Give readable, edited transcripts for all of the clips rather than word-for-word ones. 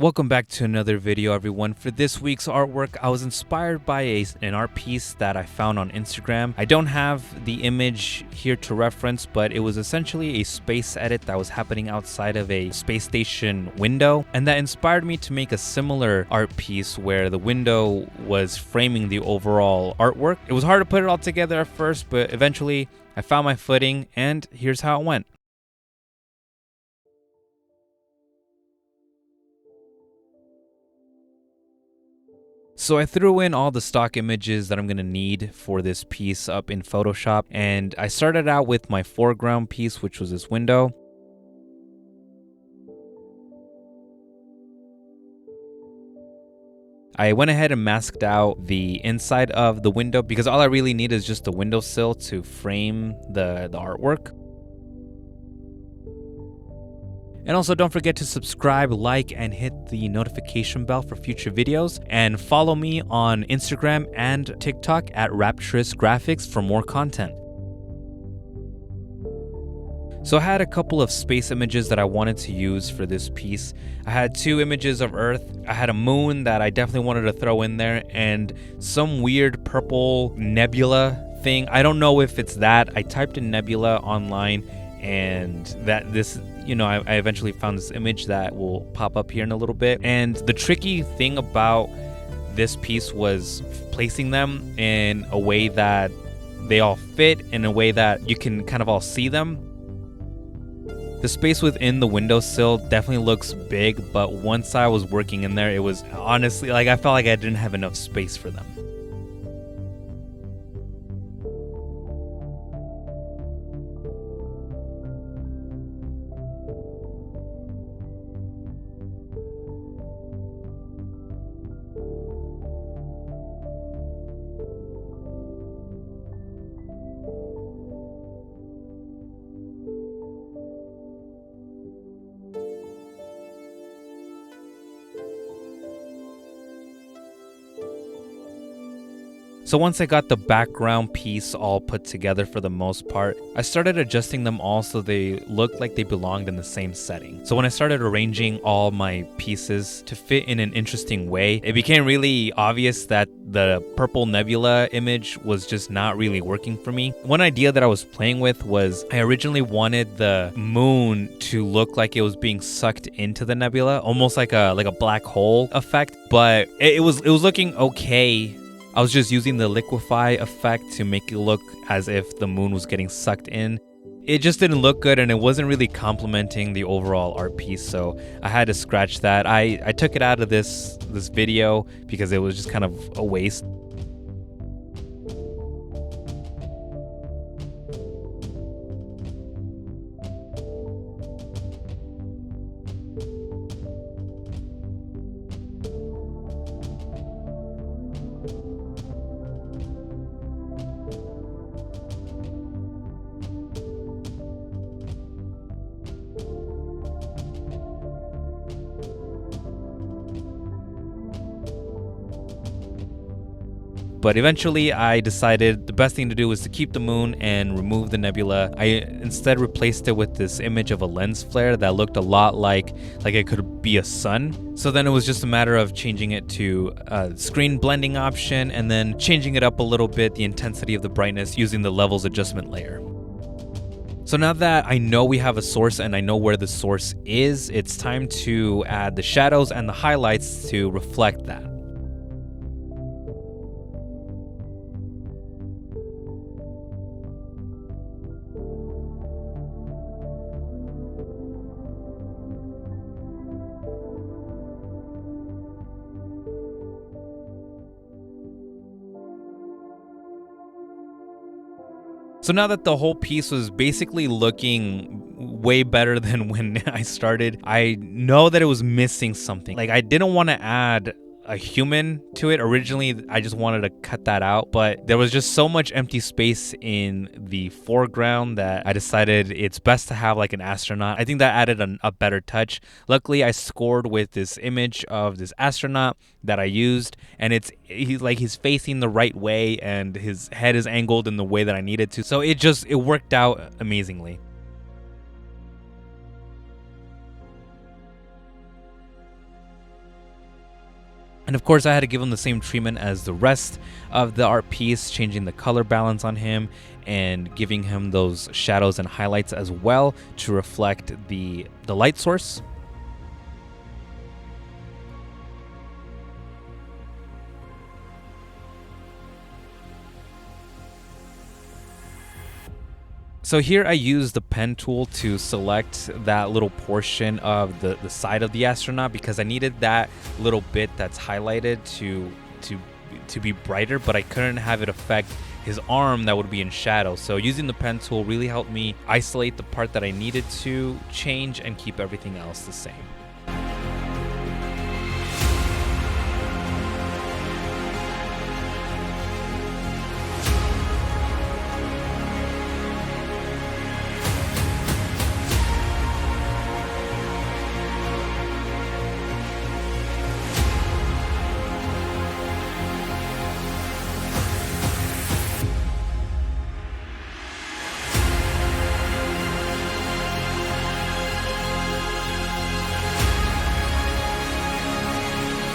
Welcome back to another video, everyone. For this week's artwork, I was inspired by an art piece that I found on Instagram. I don't have the image here to reference, but it was essentially a space edit that was happening outside of a space station window, and that inspired me to make a similar art piece where the window was framing the overall artwork. It was hard to put it all together at first, but eventually I found my footing, and here's how it went. So I threw in all the stock images that I'm going to need for this piece up in Photoshop, and I started out with my foreground piece, which was this window. I went ahead and masked out the inside of the window because all I really need is just the windowsill to frame the artwork. And also don't forget to subscribe, like, and hit the notification bell for future videos. And follow me on Instagram and TikTok at Rapturous Graphics for more content. So I had a couple of space images that I wanted to use for this piece. I had two images of Earth. I had a moon that I definitely wanted to throw in there, and some weird purple nebula thing. I don't know if it's that. I typed in nebula online, and I eventually found this image that will pop up here in a little bit. And the tricky thing about this piece was placing them in a way that they all fit, in a way that you can kind of all see them. The space within the windowsill definitely looks big, but once I was working in there, it was honestly I felt like I didn't have enough space for them. So once I got the background piece all put together for the most part, I started adjusting them all so they looked like they belonged in the same setting. So when I started arranging all my pieces to fit in an interesting way, it became really obvious that the purple nebula image was just not really working for me. One idea that I was playing with was I originally wanted the moon to look like it was being sucked into the nebula, almost like a black hole effect, but it was looking okay. I was just using the liquefy effect to make it look as if the moon was getting sucked in. It just didn't look good, and it wasn't really complementing the overall art piece, so I had to scratch that. I took it out of this video because it was just kind of a waste. But eventually I decided the best thing to do was to keep the moon and remove the nebula. I instead replaced it with this image of a lens flare that looked a lot like it could be a sun. So then it was just a matter of changing it to a screen blending option and then changing it up a little bit, the intensity of the brightness, using the levels adjustment layer. So now that I know we have a source and I know where the source is, it's time to add the shadows and the highlights to reflect that. So now that the whole piece was basically looking way better than when I started, I know that it was missing something. I didn't want to add a human to it. Originally, I just wanted to cut that out, but there was just so much empty space in the foreground that I decided it's best to have an astronaut. I think that added a better touch. Luckily, I scored with this image of this astronaut that I used, and he's facing the right way and his head is angled in the way that I needed to. So it worked out amazingly. And of course, I had to give him the same treatment as the rest of the art piece, changing the color balance on him and giving him those shadows and highlights as well to reflect the light source. So here I use the pen tool to select that little portion of the side of the astronaut because I needed that little bit that's highlighted to be brighter, but I couldn't have it affect his arm that would be in shadow. So using the pen tool really helped me isolate the part that I needed to change and keep everything else the same.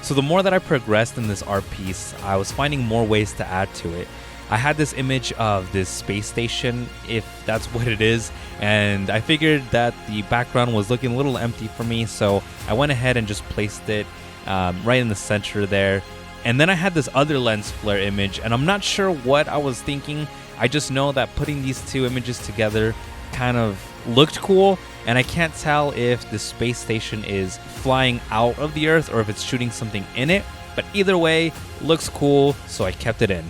So the more that I progressed in this art piece, I was finding more ways to add to it. I had this image of this space station, if that's what it is, and I figured that the background was looking a little empty for me, so I went ahead and just placed it right in the center there. And then I had this other lens flare image, and I'm not sure what I was thinking. I just know that putting these two images together kind of looked cool, and I can't tell if the space station is flying out of the Earth or if it's shooting something in it, but either way, looks cool, so I kept it in.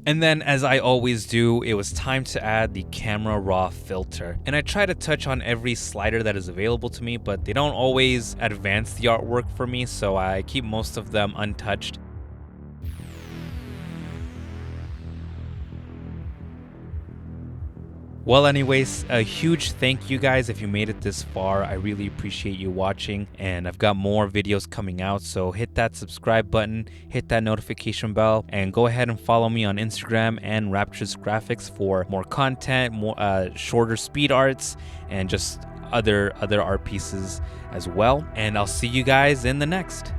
And then, as I always do, it was time to add the camera raw filter. And I try to touch on every slider that is available to me, but they don't always advance the artwork for me, so I keep most of them untouched. Well, anyways, a huge thank you guys if you made it this far. I really appreciate you watching, and I've got more videos coming out, so hit that subscribe button, hit that notification bell, and go ahead and follow me on Instagram and Rapturous Graphics for more content, more shorter speed arts, and just other art pieces as well. And I'll see you guys in the next.